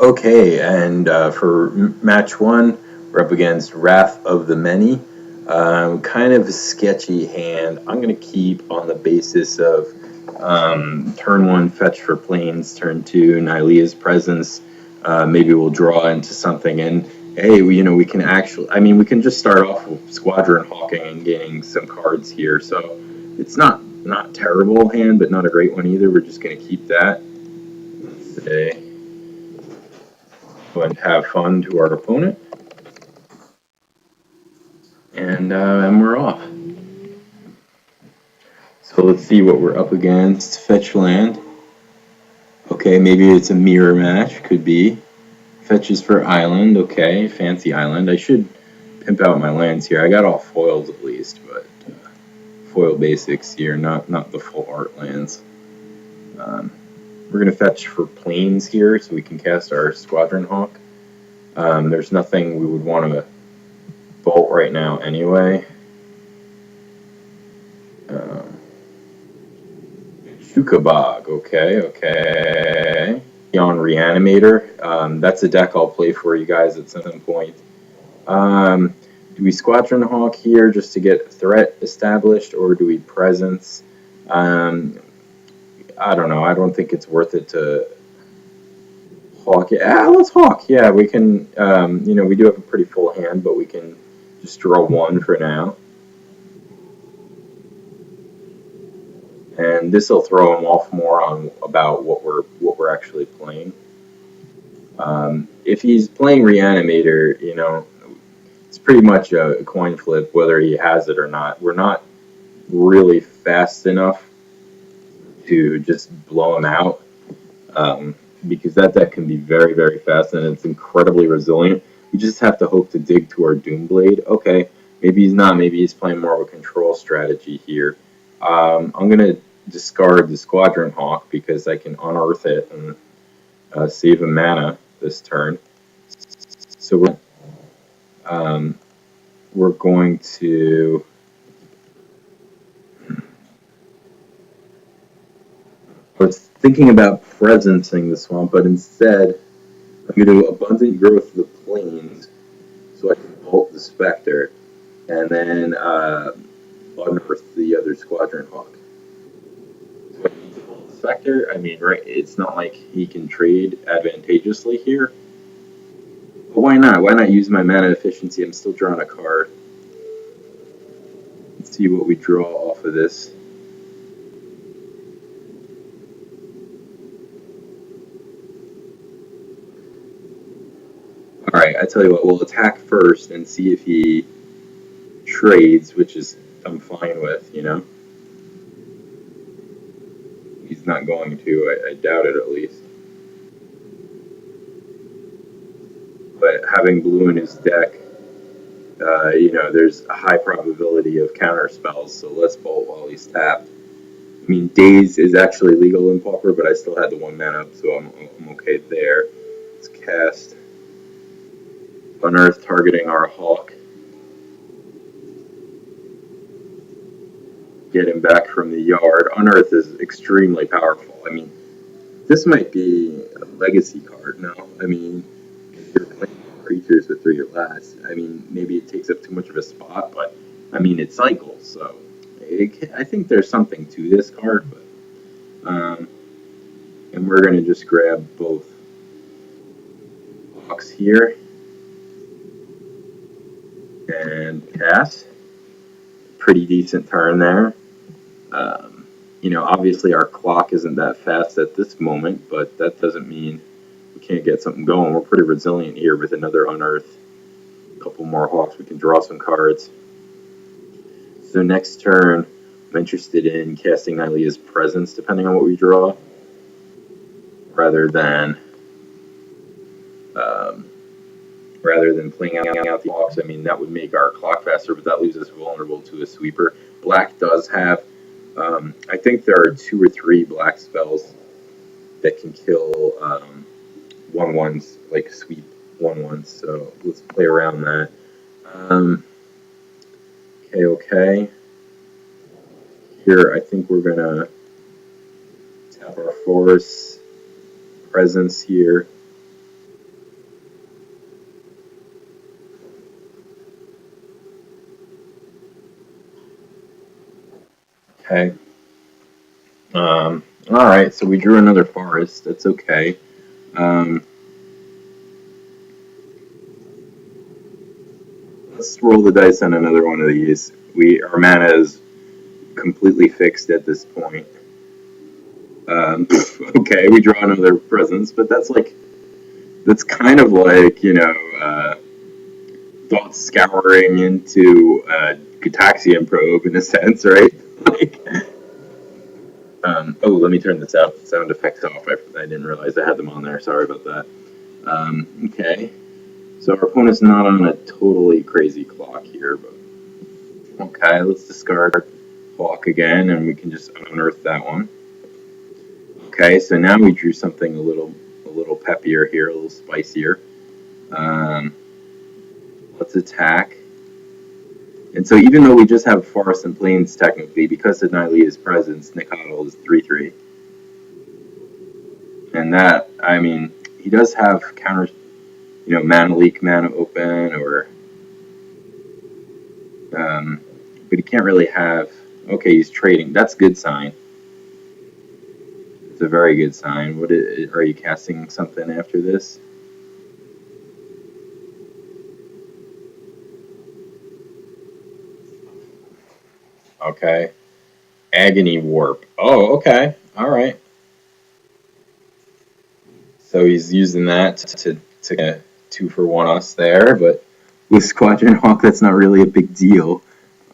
Okay, and for match one, we're up against Wrath of the Many. Kind of a sketchy hand. I'm going to keep on the basis of turn one, fetch for planes, turn two, Nylea's presence. Maybe we'll draw into something. And hey, we can actually, we can just start off with Squadron Hawking and gaining some cards here. So it's not terrible hand, but not a great one either. We're just going to keep that. Say. And have fun to our opponent, and we're off. So let's see what we're up against. Fetch land. Okay, maybe it's a mirror match. Could be. Fetches for island. Okay, fancy island. I should pimp out my lands here. I got all foils at least, but foil basics here, not the full art lands. We're gonna fetch for planes here, so we can cast our Squadron Hawk. There's nothing we would want to bolt right now anyway. Shukabog, okay. On Reanimator, that's a deck I'll play for you guys at some point. Do we Squadron Hawk here just to get threat established, or do we Presence? I don't know. I don't think it's worth it to Hawk it. Let's Hawk. Yeah, we can, we do have a pretty full hand, but we can just draw one for now. And this will throw him off more on about what we're actually playing. If he's playing Reanimator, it's pretty much a coin flip whether he has it or not. We're not really fast enough to just blow him out, because that deck can be very, very fast and it's incredibly resilient. We just have to hope to dig to our Doomblade. Okay, maybe he's not. Maybe he's playing more of a control strategy here. I'm going to discard the Squadron Hawk because I can unearth it and save a mana this turn. So we're going to I was thinking about presencing the swamp, but instead I'm going to do Abundant Growth of the Plains so I can bolt the Spectre and then unearth the other Squadron Hawk. So I need to bolt the Spectre. Right, it's not like he can trade advantageously here. But why not? Why not use my mana efficiency? I'm still drawing a card. Let's see what we draw off of this. Alright, I tell you what, we'll attack first and see if he trades, which is I'm fine with, He's not going to, I doubt it at least. But having blue in his deck, there's a high probability of counter spells, so let's bolt while he's tapped. Daze is actually legal in Pauper, but I still had the 1 mana up, so I'm okay there. Let's cast Unearth, targeting our Hawk. Get him back from the yard. Unearth is extremely powerful. This might be a legacy card now. If you're playing creatures with 3 or less, maybe it takes up too much of a spot, but it cycles, so I think there's something to this card, but and we're gonna just grab both Hawks here and pass. Pretty decent turn there. Obviously our clock isn't that fast at this moment, but that doesn't mean we can't get something going. We're pretty resilient here with another Unearth. A couple more Hawks, we can draw some cards. So next turn, I'm interested in casting Nylea's Presence, depending on what we draw, rather than playing out the Hawks. That would make our clock faster, but that leaves us vulnerable to a sweeper. Black does have, I think there are 2 or 3 black spells that can kill 1/1s, like sweep 1/1s, so let's play around that. Okay. Here, I think we're gonna tap our Force Presence here. Okay. All right, so we drew another forest. That's okay. Um, let's roll the dice on another one of these. Our mana is completely fixed at this point. Okay, we draw another presence, but that's kind of like thought scouring into Gataxian probe in a sense, right? like, let me turn the sound effects off. I didn't realize I had them on there. Sorry about that. Okay, so our opponent's not on a totally crazy clock here, but okay, let's discard Hawk again, and we can just unearth that one. Okay, so now we drew something a little peppier here, a little spicier. Um, let's attack. And so even though we just have Forest and Plains technically, because of Nylea's presence, Nacatl is 3/3. And that, I mean, he does have counters, Mana Leak, Mana Open, but he can't really have, okay, he's trading. That's a good sign. It's a very good sign. Are you casting something after this? Okay. Agony Warp. Oh, okay. All right. So he's using that to get a 2-for-1 us there, but with Squadron Hawk, that's not really a big deal.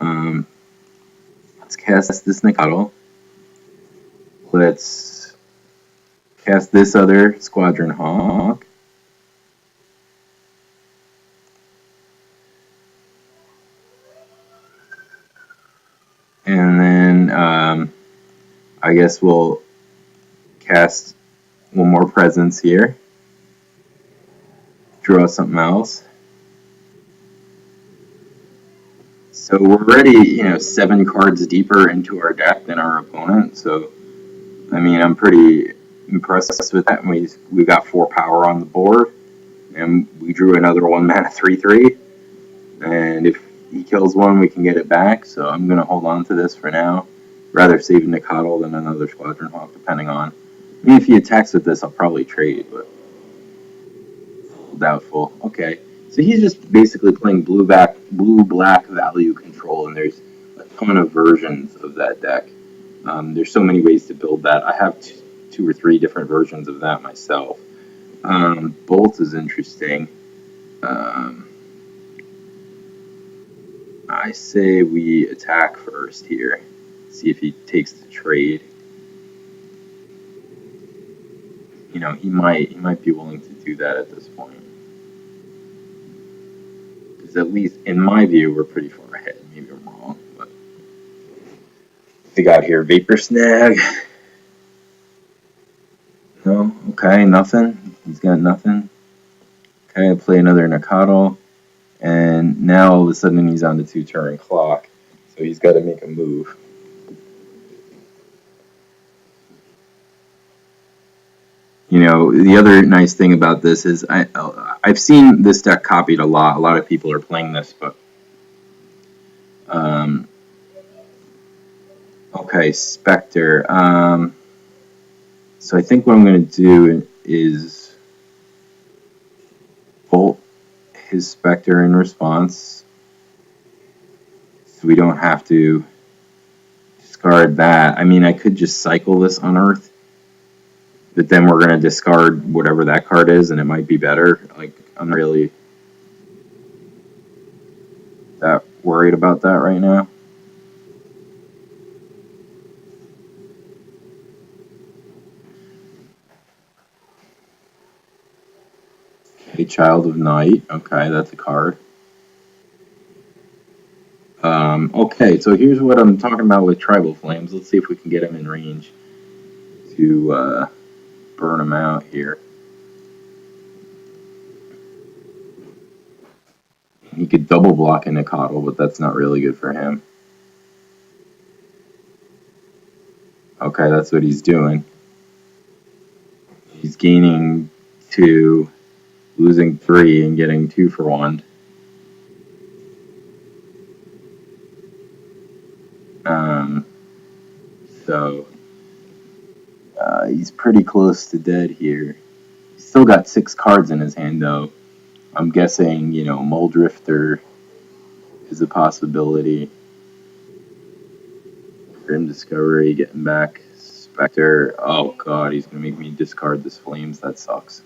Let's cast this Nacatl. Let's cast this other Squadron Hawk. And then I guess we'll cast one more presence here. Draw something else. So we're already, 7 cards deeper into our deck than our opponent. So, I mean, I'm pretty impressed with that. We got 4 power on the board, and we drew another 1 mana 3/3. And if he kills one, we can get it back. So I'm gonna hold on to this for now. Rather save Nacatl than another Squadron Hawk, depending on. I mean, if he attacks with this, I'll probably trade, but doubtful. Okay, so he's just basically playing blue-black value control, and there's a ton of versions of that deck. There's so many ways to build that. I have 2 or 3 different versions of that myself. Bolt is interesting. I say we attack first here. See if he takes the trade. He might be willing to do that at this point. Because at least in my view, we're pretty far ahead. Maybe I'm wrong, but we got here Vapor Snag. No, okay, nothing. He's got nothing. Okay, I play another Nacatl, and now all of a sudden he's on the 2-turn clock, so he's got to make a move. The other nice thing about this is I've seen this deck copied a lot. A lot of people are playing this, but okay, Spectre. So I think what I'm going to do is bolt his Spectre in response, so we don't have to discard that. I mean, I could just cycle this Unearth, but then we're going to discard whatever that card is, and it might be better. I'm really that worried about that right now. A Child of Night. Okay, that's a card. Okay, so here's what I'm talking about with Tribal Flames. Let's see if we can get him in range to burn him out here. He could double block a Nacatl, but that's not really good for him. Okay, that's what he's doing. He's gaining 2, losing 3, and getting 2-for-1. So he's pretty close to dead here. He's still got 6 cards in his hand, though. I'm guessing, Muldrifter is a possibility. Grim Discovery, getting back. Spectre. Oh, God, he's going to make me discard this Flames. That sucks.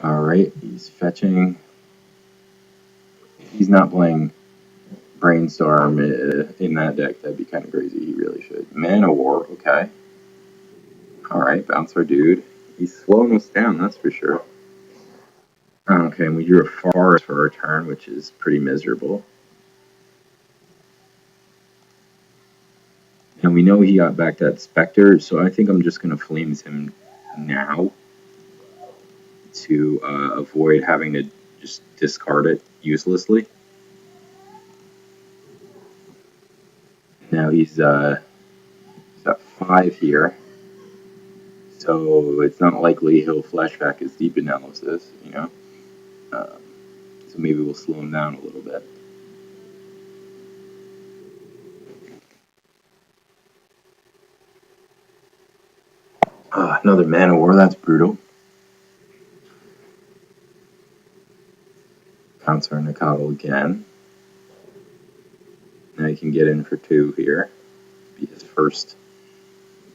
Alright, he's fetching. He's not playing Brainstorm in that deck. That'd be kind of crazy. He really should. Mana War, okay. Alright, bounce our dude. He's slowing us down, that's for sure. Okay, and we drew a Forest for our turn, which is pretty miserable. And we know he got back that Spectre, so I think I'm just going to Flames him now to avoid having to just discard it uselessly. Now he's got 5 here, so it's not likely he'll flashback his Deep Analysis, so maybe we'll slow him down a little bit. Another Mana War, that's brutal. Bounce our Nakato again. Now he can get in for 2 here. Be his first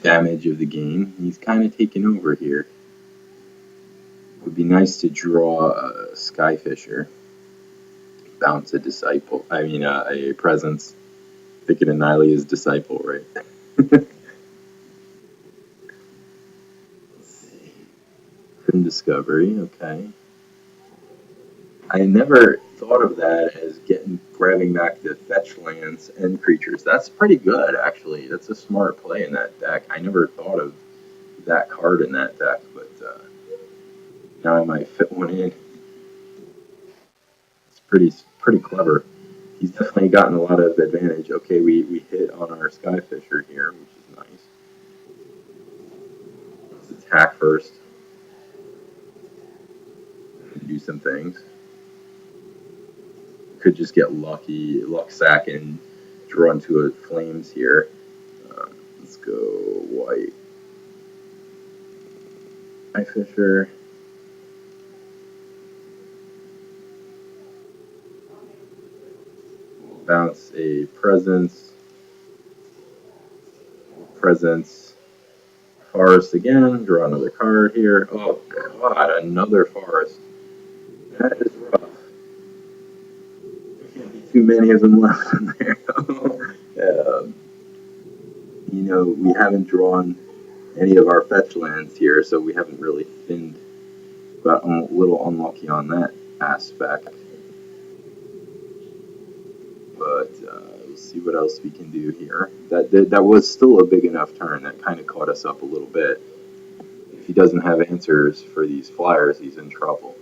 damage of the game. He's kind of taking over here. It would be nice to draw a Skyfisher. Bounce a Disciple. A Presence. Thinking of Nylea Disciple, right? Let's see. Grim Discovery, okay. I never thought of that as grabbing back the fetch lands and creatures. That's pretty good, actually. That's a smart play in that deck. I never thought of that card in that deck, but now I might fit one in. It's pretty clever. He's definitely gotten a lot of advantage. Okay, we hit on our Skyfisher here, which is nice. Let's attack first. Do some things. Could just get luck sack, and draw into a Flames here. Let's go white. Skyfisher. Bounce a Presence. Forest again. Draw another card here. Oh God, another Forest. That is rough. There can't be too many of them left in there. We haven't drawn any of our fetch lands here, so we haven't really thinned. Got a little unlucky on that aspect. But we'll see what else we can do here. That was still a big enough turn. That kind of caught us up a little bit. If he doesn't have answers for these flyers, he's in trouble.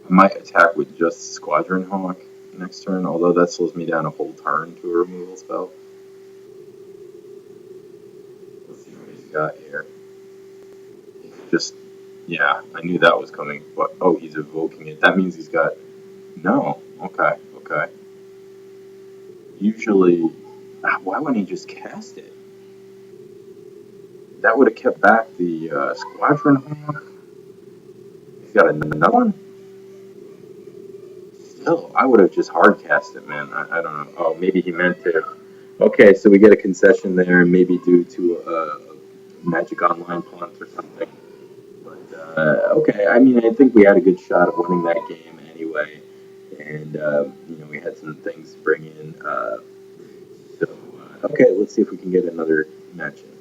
I might attack with just Squadron Hawk next turn, although that slows me down a whole turn to a removal spell. Let's see what he's got here. Yeah, I knew that was coming, but oh, he's evoking it. That means he's got no. Okay. Usually, why wouldn't he just cast it? That would have kept back the Squadron Hawk. He's got another one. Still, I would have just hard cast it, man. I don't know. Oh, maybe he meant to. Okay, so we get a concession there, maybe due to a Magic Online punt or something. But okay, I think we had a good shot of winning that game anyway, and we had some things to bring in. Okay, let's see if we can get another match in.